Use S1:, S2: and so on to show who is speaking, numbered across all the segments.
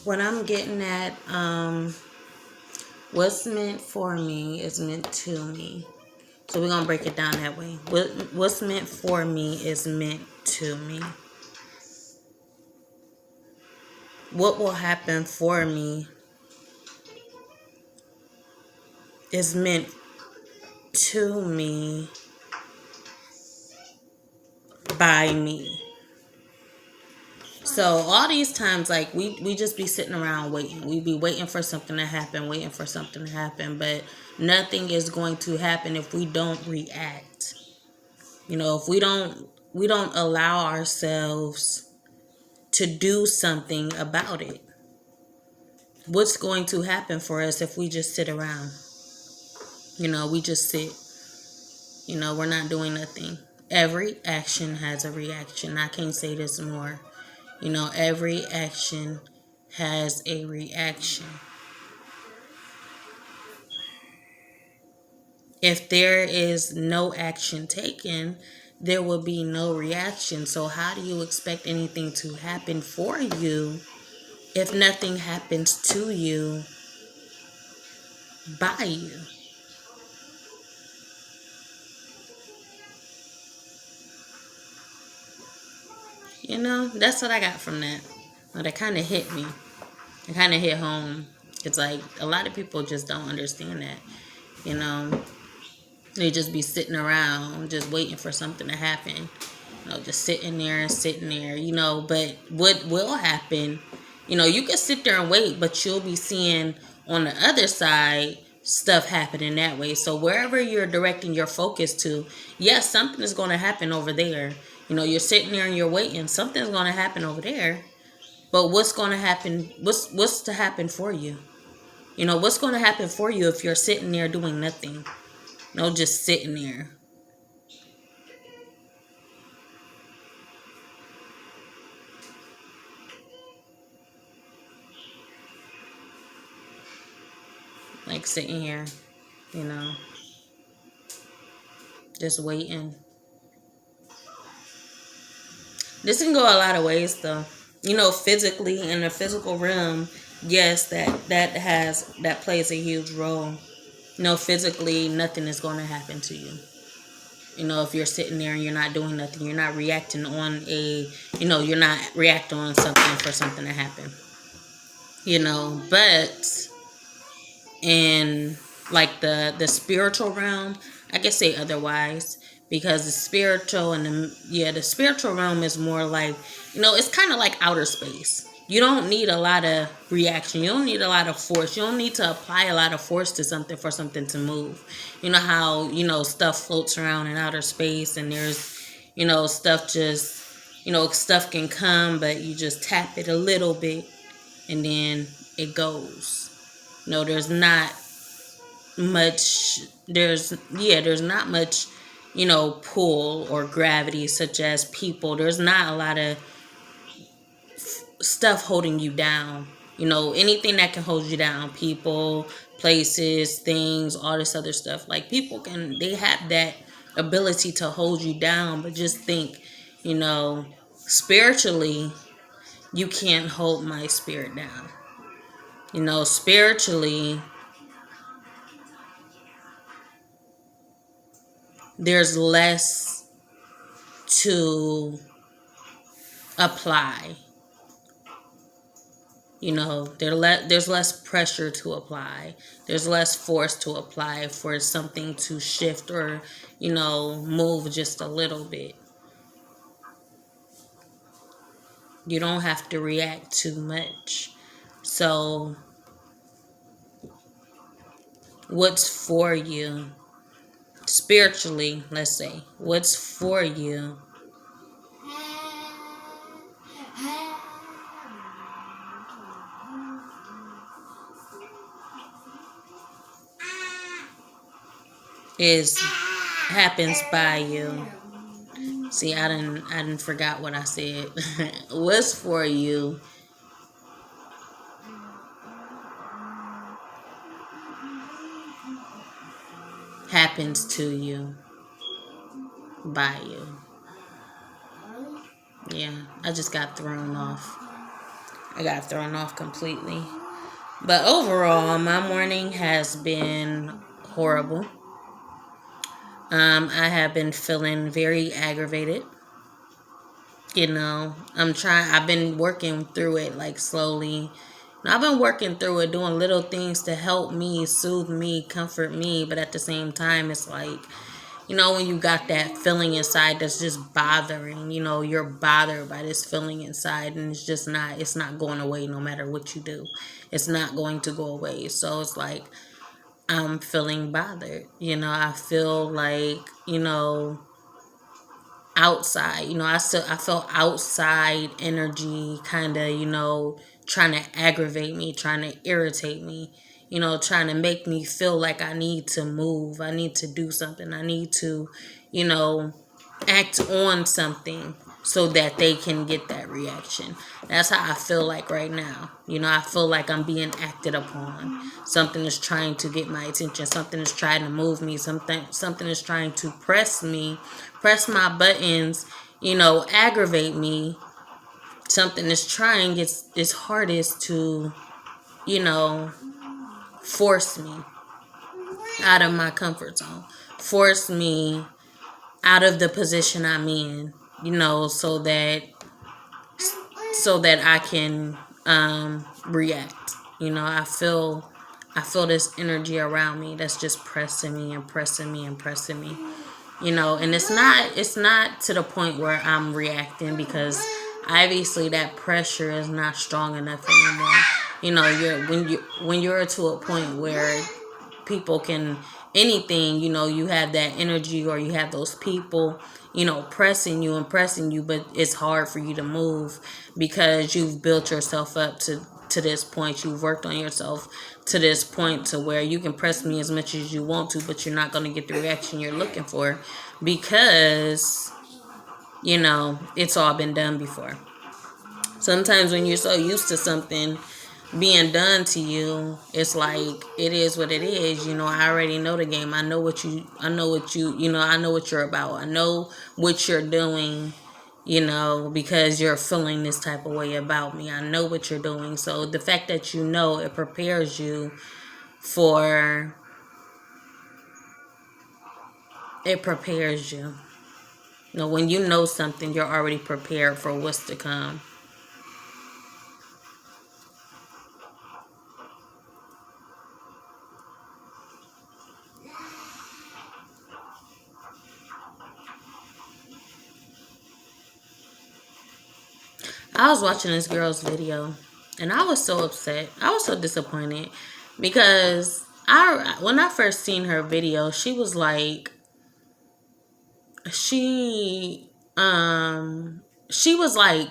S1: What I'm getting at, what's meant for me is meant to me. So we're gonna break it down that way. What's meant for me is meant to me. What will happen for me is meant to me by me. So all these times, like we just be sitting around waiting. We be waiting for something to happen, waiting for something to happen, but nothing is going to happen if we don't react. If we don't allow ourselves to do something about it. What's going to happen for us if we just sit around? We just sit. We're not doing nothing. Every action has a reaction. I can't say this more. Every action has a reaction. If there is no action taken, there will be no reaction. So how do you expect anything to happen for you if nothing happens to you by you? That's what I got from that. But it kind of hit me. It kind of hit home. It's like a lot of people just don't understand that. They just be sitting around just waiting for something to happen. Just sitting there and sitting there. But what will happen, you can sit there and wait, but you'll be seeing on the other side stuff happening that way. So wherever you're directing your focus to, yes, something is going to happen over there. You're sitting there and you're waiting. Something's going to happen over there. But what's going to happen? What's to happen for you? What's going to happen for you if you're sitting there doing nothing? Just sitting there. Like sitting here, just waiting. This can go a lot of ways though. Physically in the physical realm, yes, that plays a huge role. Physically nothing is going to happen to you. If you're sitting there and you're not doing nothing, you're not reacting on you're not reacting on something for something to happen. But in like the spiritual realm, I can say otherwise, because the spiritual and the spiritual realm is more like, it's kind of like outer space. You don't need a lot of reaction. You don't need a lot of force. You don't need to apply a lot of force to something for something to move. You know how stuff floats around in outer space, and there's stuff just stuff can come, but you just tap it a little bit and then it goes. There's not much there's not much pull or gravity, such as people. There's not a lot of stuff holding you down. Anything that can hold you down, people, places, things, all this other stuff. Like people they have that ability to hold you down, but just think, spiritually, you can't hold my spirit down. Spiritually, there's less to apply. There's less pressure to apply. There's less force to apply for something to shift or, move just a little bit. You don't have to react too much. So, what's for you? Spiritually, let's say, what's for you is happens by you. See, I didn't forgot what I said. What's for you happens to you by you. Yeah, I just got thrown off. I got thrown off completely. But overall, my morning has been horrible. I have been feeling very aggravated. I've been working through it like slowly. I've been working through it, doing little things to help me, soothe me, comfort me. But at the same time, it's like, when you got that feeling inside that's just bothering, you're bothered by this feeling inside, and it's not going away no matter what you do. It's not going to go away. So it's like, I'm feeling bothered. I feel like, outside. I felt outside energy kind of, trying to aggravate me, trying to irritate me, trying to make me feel like I need to move, I need to do something, I need to, you know, act on something so that they can get that reaction. That's how I feel like right now. I feel like I'm being acted upon. Something is trying to get my attention. Something is trying to move me. Something is trying to press my buttons, aggravate me. Something is trying its hardest to, you know, force me out of my comfort zone. Force me out of the position I'm in, so that I can react. I feel this energy around me that's just pressing me and pressing me and pressing me. And it's not to the point where I'm reacting, because obviously that pressure is not strong enough anymore. When you're to a point where people can anything, you have that energy, or you have those people, pressing you and pressing you, but it's hard for you to move because you've built yourself up to this point. You've worked on yourself to this point to where you can press me as much as you want to, but you're not going to get the reaction you're looking for, because it's all been done before. Sometimes when you're so used to something being done to you, it's like, it is what it is. I already know the game. I know what you're about. I know what you're doing, because you're feeling this type of way about me. I know what you're doing. So the fact that it prepares you for, it prepares you. When you know something, you're already prepared for what's to come. I was watching this girl's video, and I was so upset. I was so disappointed, because when I first seen her video, she was like, she she was like,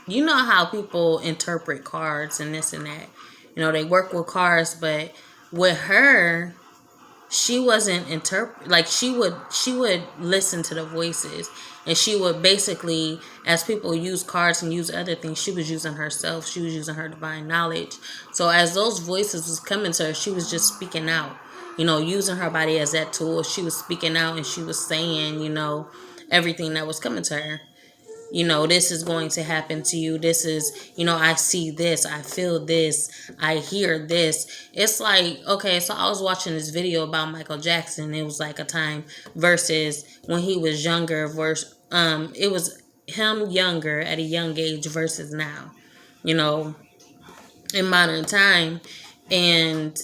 S1: how people interpret cards and this and that. They work with cards, but with her, she wasn't like, she would listen to the voices, and she would basically, as people use cards and use other things, she was using herself. She was using her divine knowledge. So as those voices was coming to her, she was just speaking out, using her body as that tool. She was speaking out, and she was saying, everything that was coming to her. This is going to happen to you. This is, I see this, I feel this, I hear this. It's like, okay, so I was watching this video about Michael Jackson. It was like a time versus when he was younger, versus, it was him younger at a young age versus now, you know, in modern time. And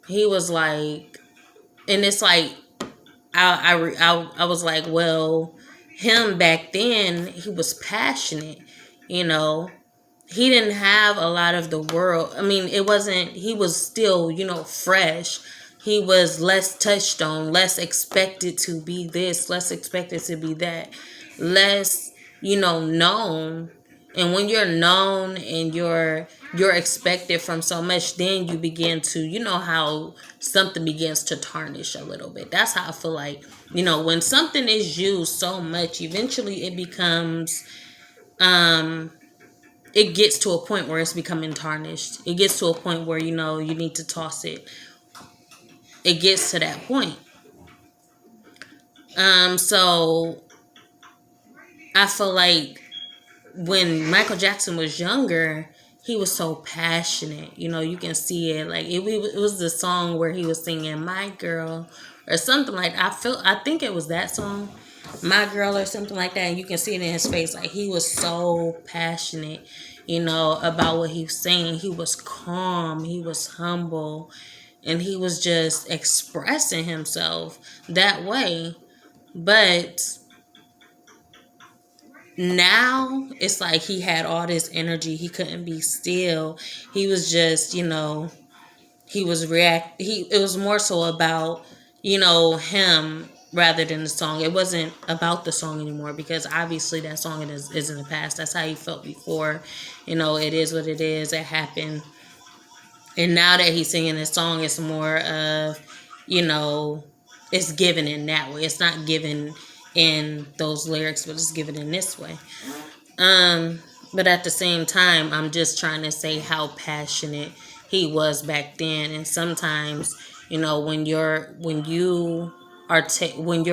S1: he was like, and it's like, I was like, well, him back then, he was passionate, you know. He didn't have a lot of the world. I mean, it wasn't, he was still, fresh. He was less touched on, less expected to be this, less expected to be that, less, known. And when you're known and you're expected from so much, then you begin to, how something begins to tarnish a little bit. That's how I feel like, when something is used so much, eventually it becomes, it gets to a point where it's becoming tarnished. It gets to a point where, you need to toss it. It gets to that point. So I feel like when Michael Jackson was younger, he was so passionate. You can see it. Like it was the song where he was singing "My Girl" or something like that. I think it was that song, "My Girl" or something like that. And you can see it in his face. Like he was so passionate, about what he was saying. He was calm. He was humble, and he was just expressing himself that way. But now it's like he had all this energy. He couldn't be still. He was just, he was it was more so about, him rather than the song. It wasn't about the song anymore, because obviously that song is in the past. That's how he felt before. It is what it is. It happened. And now that he's singing this song, it's more of, it's given in that way. It's not given in those lyrics, but it's given in this way. Um, but at the same time, I'm just trying to say how passionate he was back then. And sometimes, when you're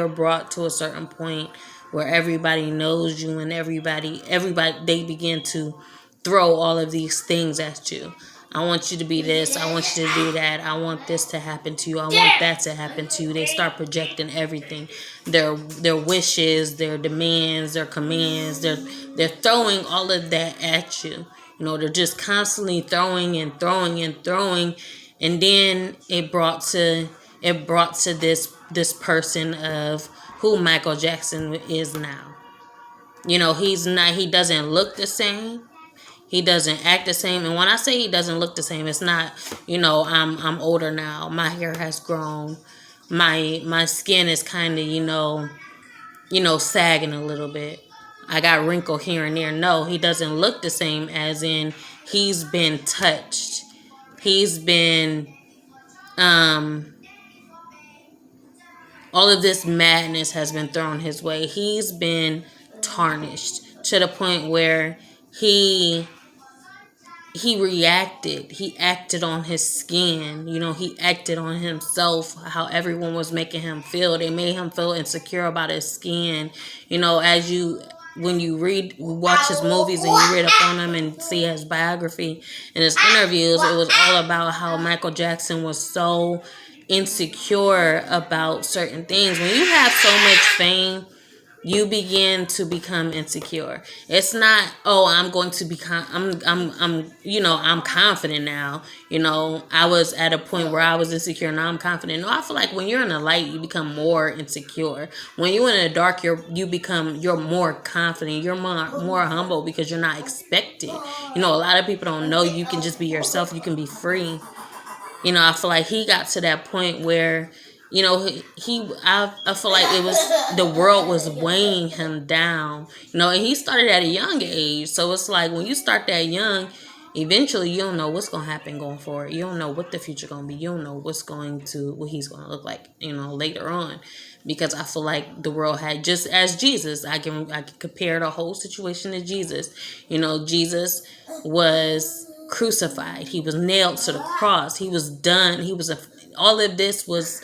S1: brought to a certain point where everybody knows you, and everybody they begin to throw all of these things at you. I want you to be this. I want you to do that. I want this to happen to you. I want that to happen to you. They start projecting everything, their wishes, their demands, their commands. They're throwing all of that at you. They're just constantly throwing and throwing and throwing, and then it brought to this person of who Michael Jackson is now. He's not. He doesn't look the same. He doesn't act the same. And when I say he doesn't look the same, it's not, I'm older now. My hair has grown. My skin is kind of, sagging a little bit. I got wrinkle here and there. No, he doesn't look the same, as in he's been touched. He's been all of this madness has been thrown his way. He's been tarnished to the point where he reacted. He acted on his skin. He acted on himself, how everyone was making him feel. They made him feel insecure about his skin. When you watch his movies and you read up on him and see his biography and his interviews, it was all about how Michael Jackson was so insecure about certain things. When you have so much fame, you begin to become insecure. It's not, oh, I'm going to become, I'm confident now. I was at a point where I was insecure. Now I'm confident. No, I feel like when you're in the light, you become more insecure. When you're in the dark, you're more confident. You're more humble, because you're not expected. A lot of people don't know you can just be yourself. You can be free. I feel like he got to that point where, I feel like it was, the world was weighing him down, and he started at a young age. So it's like, when you start that young, eventually you don't know what's going to happen going forward. You don't know what the future going to be. You don't know what he's going to look like, later on. Because I feel like the world had, just as Jesus, I can compare the whole situation to Jesus. Jesus was crucified. He was nailed to the cross. He was done. All of this was,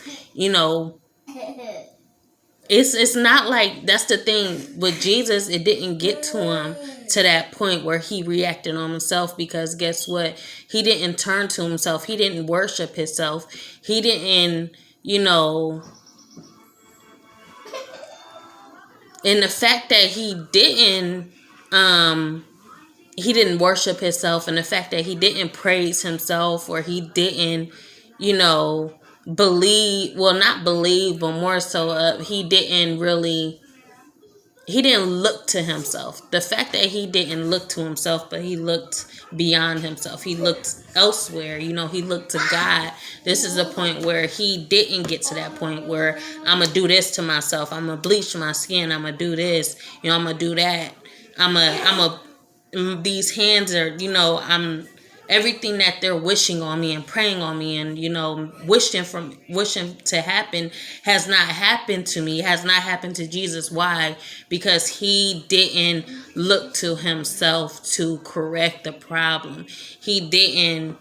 S1: it's not like, that's the thing with Jesus. It didn't get to him to that point where he reacted on himself, because guess what? He didn't turn to himself. He didn't worship himself. He didn't, and the fact that he didn't worship himself, and the fact that he didn't praise himself, or he didn't, not believe, but more so, he didn't look to himself. The fact that he didn't look to himself, but he looked beyond himself. He looked elsewhere. He looked to God. This is a point where he didn't get to that point where, I'm going to do this to myself. I'm going to bleach my skin. I'm going to do this. I'm going to do that. These hands are, I'm everything that they're wishing on me and praying on me, and wishing to happen, has not happened to me, has not happened to Jesus. Why? Because he didn't look to himself to correct the problem. He didn't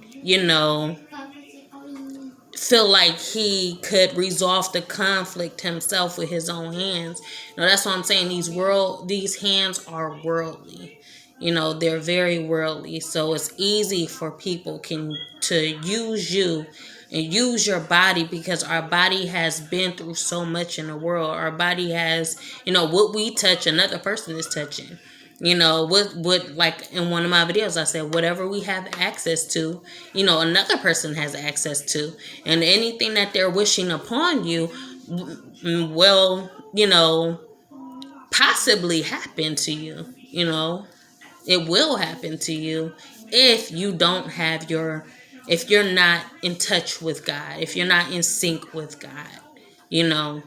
S1: feel like he could resolve the conflict himself with his own hands. That's what I'm saying. These hands are worldly. They're very worldly, so it's easy for people can to use you and use your body, because our body has been through so much in the world. Our body has, what we touch, another person is touching. What like in one of my videos I said, whatever we have access to, another person has access to. And anything that they're wishing upon you will, possibly happen to you. It will happen to you if you don't have if you're not in touch with God, if you're not in sync with God, you know,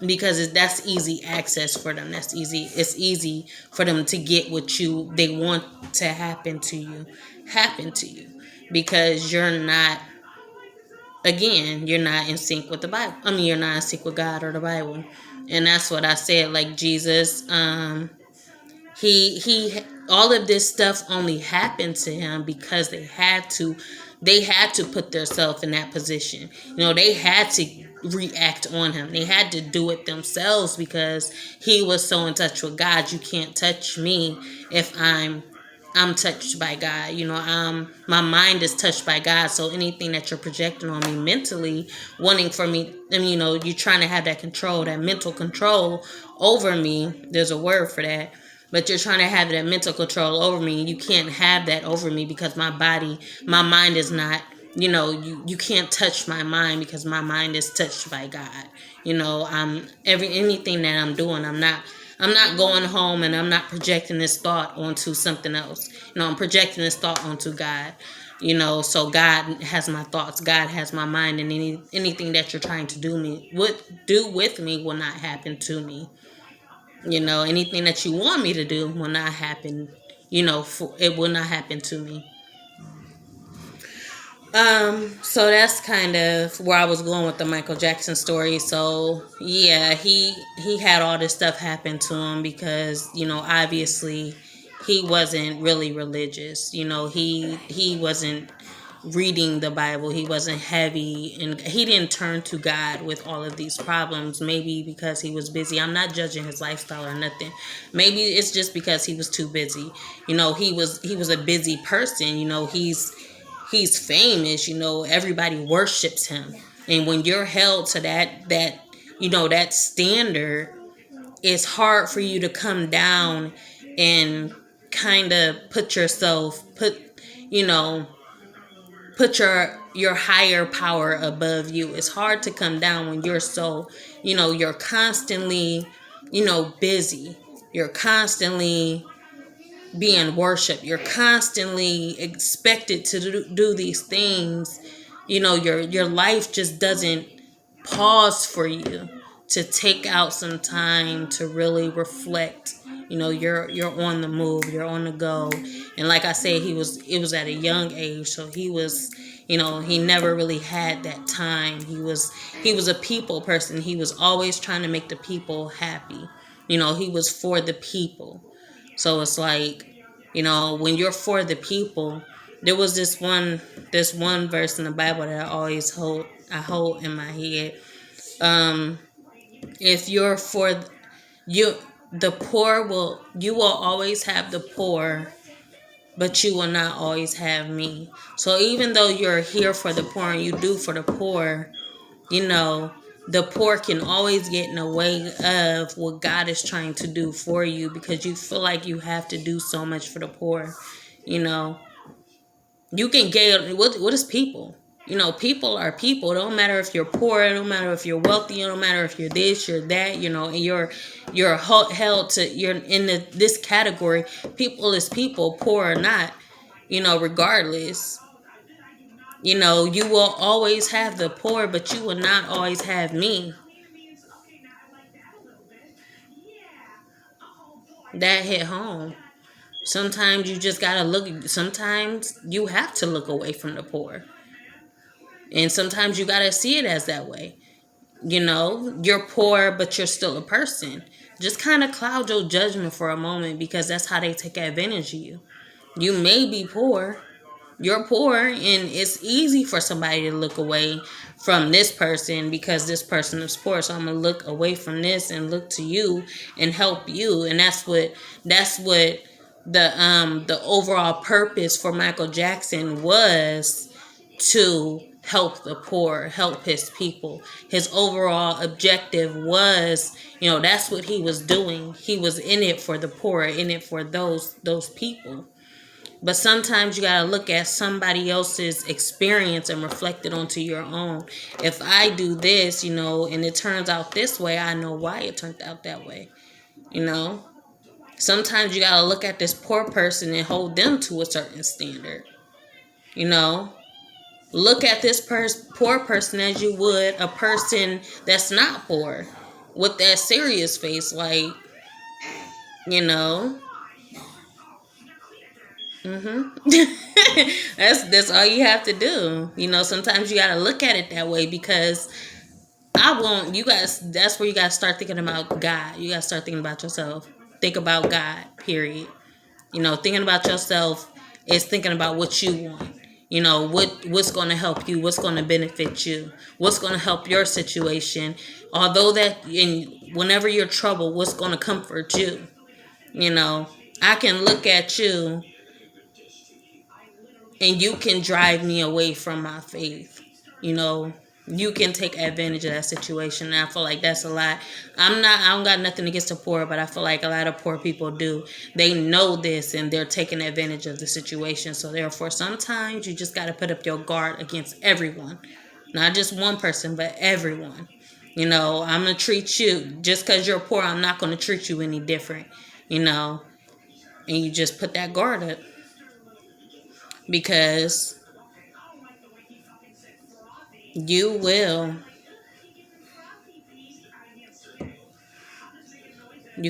S1: because that's easy access for them. That's easy. It's easy for them to get what they want to happen to you, because you're not in sync with the Bible. I mean, you're not in sync with God or the Bible. And that's what I said. Like Jesus, he all of this stuff only happened to him because they had to put themselves in that position. They had to react on him. They had to do it themselves, because he was so in touch with God. You can't touch me if I'm touched by God. My mind is touched by God. So anything that you're projecting on me mentally, wanting for me, you're trying to have that control, that mental control over me. There's a word for that. But you're trying to have that mental control over me. You can't have that over me, because my mind is not, you can't touch my mind, because my mind is touched by God. Anything that I'm doing, I'm not going home and I'm not projecting this thought onto something else. I'm projecting this thought onto God. So God has my thoughts, God has my mind, and anything that you're trying to do with me will not happen to me. Anything that you want me to do will not happen. It will not happen to me. So that's kind of where I was going with the Michael Jackson story. So yeah, he had all this stuff happen to him because, obviously he wasn't really religious. He wasn't reading the Bible. He wasn't heavy, and he didn't turn to God with all of these problems. Maybe because he was busy. I'm not judging his lifestyle or nothing. Maybe it's just because he was too busy. He was a busy person. He's famous. Everybody worships him, and when you're held to that standard, it's hard for you to come down and kind of you know put your higher power above you. It's hard to come down when you're so, you're constantly, busy. You're constantly being worshiped. You're constantly expected to do these things. Your life just doesn't pause for you to take out some time to really reflect. You're on the move, you're on the go. And like I said, it was at a young age, so he never really had that time. He was a people person. He was always trying to make the people happy. He was for the people. So it's like, when you're for the people, there was this one verse in the Bible that I hold in my head. If you're for you the poor, you will always have the poor, but you will not always have me. So even though you're here for the poor and you do for the poor, the poor can always get in the way of what God is trying to do for you, because you feel like you have to do so much for the poor. You know, you can get what is people? People are people. It don't matter if you're poor. It don't matter if you're wealthy. It don't matter if you're this, you're that. And you're held to. You're in this category. People is people, poor or not. Regardless. You will always have the poor, but you will not always have me. That hit home. Sometimes you just gotta look. Sometimes you have to look away from the poor, and sometimes you gotta see it as that way. You're poor, but you're still a person. Just kind of cloud your judgment for a moment, because that's how they take advantage of you. You may be poor. You're poor, and it's easy for somebody to look away from this person because this person is poor. So I'm gonna look away from this and look to you and help you. And that's what the overall purpose for Michael Jackson was to help the poor, help his people. His overall objective was, that's what he was doing. He was in it for the poor, in it for those people. But sometimes you got to look at somebody else's experience and reflect it onto your own. If I do this, and it turns out this way, I know why it turned out that way. Sometimes you got to look at this poor person and hold them to a certain standard. Look at this poor person as you would a person that's not poor, with that serious face, like, you know. That's all you have to do. Sometimes you gotta look at it that way, because I want you guys. That's where you gotta start thinking about God. You gotta start thinking about yourself. Think about God. Period. Thinking about yourself is thinking about what you want. What's going to help you, what's going to benefit you, what's going to help your situation. Although whenever you're troubled, what's going to comfort you. I can look at you and you can drive me away from my faith. You can take advantage of that situation. And I feel like that's a lot. I don't got nothing against the poor, but I feel like a lot of poor people do. They know this and they're taking advantage of the situation. So therefore, sometimes you just got to put up your guard against everyone. Not just one person, but everyone. I'm going to treat you, just because you're poor, I'm not going to treat you any different. And you just put that guard up. Because you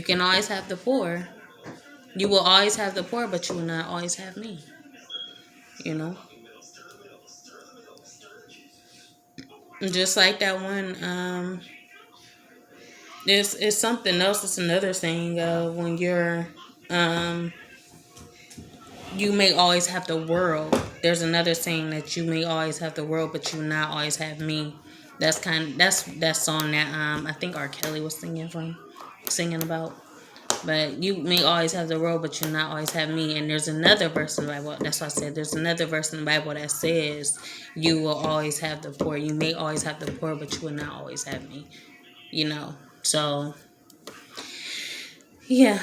S1: can always have the poor. You will always have the poor, but you will not always have me. Just like that one. It's something else. It's another saying. When you're, you may always have the world. There's another saying that you may always have the world, but you will not always have me. That's that song that I think R. Kelly was singing about. But you may always have the world, but you not always have me. And there's another verse in the Bible. That's why I said there's another verse in the Bible that says you will always have the poor. You may always have the poor, but you will not always have me. So, yeah.